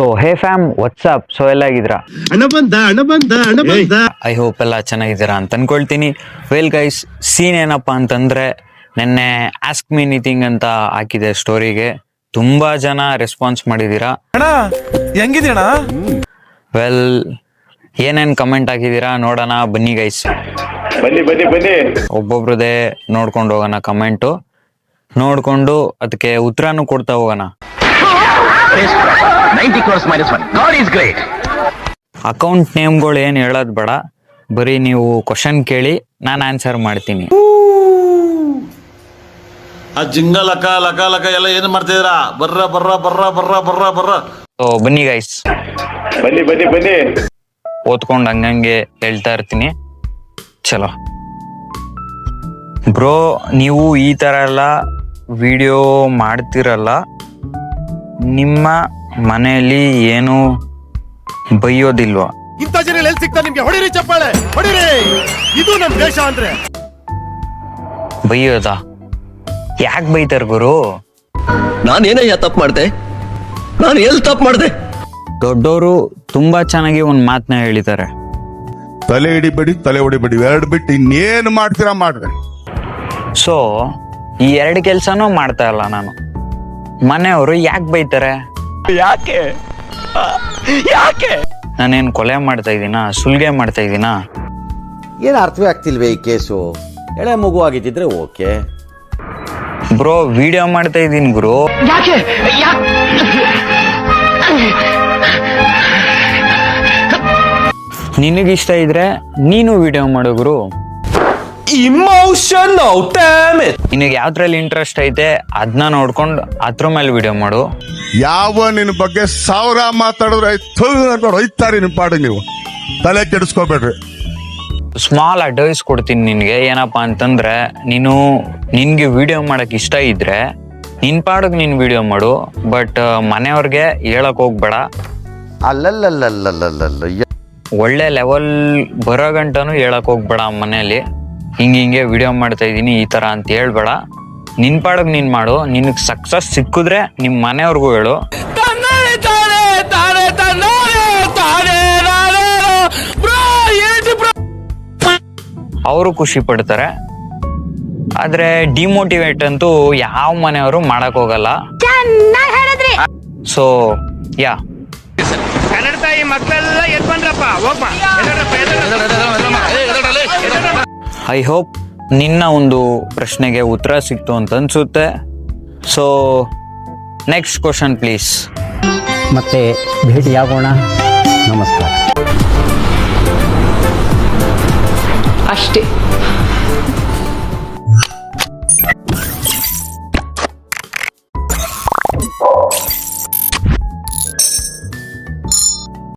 So hey fam WhatsApp. So ಎಲ್ಲ ಆಗಿದ್ದೀರಾ? I hope ಎಲ್ಲ ಚೆನ್ನಾಗಿದ್ದೀರಾ ಅಂತ ಅನ್ಕೊಳ್ತೀನಿ. ವೆಲ್ ಗೈಸ್, ಸೀನ್ ಏನಪ್ಪಾ ಅಂತಂದ್ರೆ ನೆನ್ನೆ ಆಸ್ಕ್ ಮೀ ಎನಿಥಿಂಗ್ ಅಂತ ಹಾಕಿದೆ ಸ್ಟೋರಿಗೆ. ತುಂಬಾ ಜನ ರೆಸ್ಪಾನ್ಸ್ ಮಾಡಿದೀರಾ. ಹೆಂಗಿದೀಣ? ವೆಲ್, ಏನೇನ್ ಕಮೆಂಟ್ ಹಾಕಿದೀರಾ ನೋಡೋಣ ಬನ್ನಿ ಗೈಸ್. ಬನ್ನಿ ಒಬ್ಬೊಬ್ರದೇ ನೋಡ್ಕೊಂಡು ಹೋಗೋಣ, ಕಮೆಂಟು ನೋಡ್ಕೊಂಡು ಅದಕ್ಕೆ ಉತ್ತರನೂ ಕೊಡ್ತಾ ಹೋಗೋಣ. ಅಕೌಂಟ್ ನೇಮ್ಗಳು ಏನು ಹೇಳೋದು ಬೇಡ, ಬರೀ ನೀವು ಕ್ವಶನ್ ಕೇಳಿ ನಾನು ಆನ್ಸರ್ ಮಾಡ್ತೀನಿ. ಆ ಜಿಂಗ ಲಕ ಲಕ ಲಕ ಎಲ್ಲ ಏನ್ ಮಾಡ್ತಿದ್ದೀರಾ? ಬರ್ರ ಬರ್ರ ಬರ್ರ ಬರ್ರ ಬರ್ರ ಬರ್ರ. ಸೊ ಬನ್ನಿ ಗೈಸ್, ಬನ್ನಿ ಓದ್ಕೊಂಡು ಹಂಗಂಗೆ ಹೇಳ್ತಾ ಇರ್ತೀನಿ. ಚಲೋ ಬ್ರೋ, ನೀವು ಈ ಥರ ಎಲ್ಲ ವಿಡಿಯೋ ಮಾಡ್ತಿರಲ್ಲ, ನಿಮ್ಮ ಮನೆಯಲ್ಲಿ ಏನು ಬೈಯೋದಿಲ್ವಾ? ಇಂಥ ಜನ ಎಲ್ಲಿ ಸಿಗ್ತಾರೆ ನಿಮ್ಗೆ? ಹೊಡಿರಿ ಚಪ್ಪಾಳೆ, ಹೊಡಿರಿ. ಇದು ನಮ್ ದೇಶ ಅಂದ್ರೆ. ಬೈಯೋದಾ? ಯಾಕೆ ಬೈತಾರ ಗುರು? ನಾನೇನಯ್ಯ ತಪ್ಪು ಮಾಡ್ದೆ? ನಾನು ಎಲ್ಲಿ ತಪ್ಪು ಮಾಡ್ದೆ? ದೊಡ್ಡವರು ತುಂಬಾ ಚೆನ್ನಾಗಿ ಒಂದು ಮಾತನ್ನ ಹೇಳಿದ್ದಾರೆ, ತಲೆ ಹಿಡಿಬೇಡಿ, ತಲೆ ಹೊಡಿಬೇಡಿ, ಎರಡು ಬಿಟ್ಟು ಇನ್ನೇನು ಮಾಡ್ತೀರಾ ಮಾಡ್ರಿ. ಸೊ ಈ ಎರಡು ಕೆಲಸನೂ ಮಾಡ್ತಾ ಇಲ್ಲ ನಾನು. ಮನೆಯವರು ಯಾಕೆ ಬೈತಾರೆ? ಯಾಕೆ? ನಾನೇನು ಕೊಲೆ ಮಾಡ್ತಾ ಇದ್ದೀನಾ? ಸುಲ್ಗೆ ಮಾಡ್ತಾ ಇದ್ದೀನಾ? ಏನು ಅರ್ಥವೇ ಆಗ್ತಿಲ್ವೇ ಈ ಕೇಸು? ಎಳೆ ಮಗು ಆಗಿದ್ದಿದ್ರೆ ಓಕೆ. ಬ್ರೋ, ವಿಡಿಯೋ ಮಾಡ್ತಾ ಇದ್ದೀನಿ ಗುರು. ನಿನಗಿಷ್ಟ ಇದ್ರೆ ನೀನು ವಿಡಿಯೋ ಮಾಡು ಗುರು. ನಿನಗೆ ಯಾವ್ದ್ರಲ್ಲಿ ಇಂಟ್ರೆಸ್ಟ್ ಐತೆ ಅದನ್ನ ನೋಡ್ಕೊಂಡು ಅದ್ರ ಮೇಲೆ ವಿಡಿಯೋ ಮಾಡು. ಯಾವ ನಿನ್ನ ಬಗ್ಗೆ 1000 ಮಾತಾಡಿದ್ರೆ ಹೋಯ್ತಾರೆ ನಿಮ್ಮ ಪಾಡಿಗೆ. ನೀವು ತಲೆ ಕೆಡಿಸ್ಕೋಬೇಡ್ರಿ. ಸ್ಮಾಲ್ ಅಡ್ವೈಸ್ ಕೊಡ್ತೀನಿ ನಿನಗೆ. ಏನಪ್ಪಾ ಅಂತಂದ್ರೆ, ನಿನ್ಗೆ ವಿಡಿಯೋ ಮಾಡಕ್ ಇಷ್ಟ ಇದ್ರೆ ನಿನ್ ಪಾಡಕ್ ನೀನ್ ವಿಡಿಯೋ ಮಾಡು, ಬಟ್ ಮನೆಯವ್ರಿಗೆ ಹೇಳಕ್ ಹೋಗ್ಬೇಡ. ಅಲ್ಲಲ್ಲಲ್ಲಲ್ಲಲ್ಲಲ್ಲ, ಒಳ್ಳೆ ಲೆವೆಲ್ ಬರೋ ಗಂಟನೂ ಹೇಳಕ್ ಹೋಗ್ಬೇಡ ಮನೇಲಿ. ಹಿಂಗೆ ವಿಡಿಯೋ ಮಾಡ್ತಾ ಇದೀನಿ ಈ ತರ ಅಂತ ಹೇಳ್ಬೇಡ. ನಿನ್ ಪಾಡಕ್ ನೀನ್ ಮಾಡು. ನಿನಗ್ ಸಕ್ಸಸ್ ಸಿಕ್ಕಿದ್ರೆ ನಿಮ್ ಮನೆಯವ್ರಿಗೂ ಹೇಳು. ಅವರು ಖುಷಿ ಪಡ್ತಾರೆ. ಆದ್ರೆ ಡಿಮೋಟಿವೇಟ್ ಅಂತೂ ಯಾವ ಮನೆಯವರು ಮಾಡಕ್ ಹೋಗಲ್ಲ. ಸೊ ಯಾ, ಕನ್ನಡ ತಾಯಿ ಮಕ್ಕಳೆಲ್ಲ ಎದ್ ಬಂದ್ರಪ್ಪ, ಹೋಗ್ಮ. ಐ ಹೋಪ್ ನಿನ್ನ ಒಂದು ಪ್ರಶ್ನೆಗೆ ಉತ್ತರ ಸಿಕ್ತು ಅಂತ ಅನ್ಸುತ್ತೆ. So next question please. ಮತ್ತೆ ಭೇಟಿಯಾಗೋಣ. ನಮಸ್ಕಾರ. ಅಷ್ಟೇ.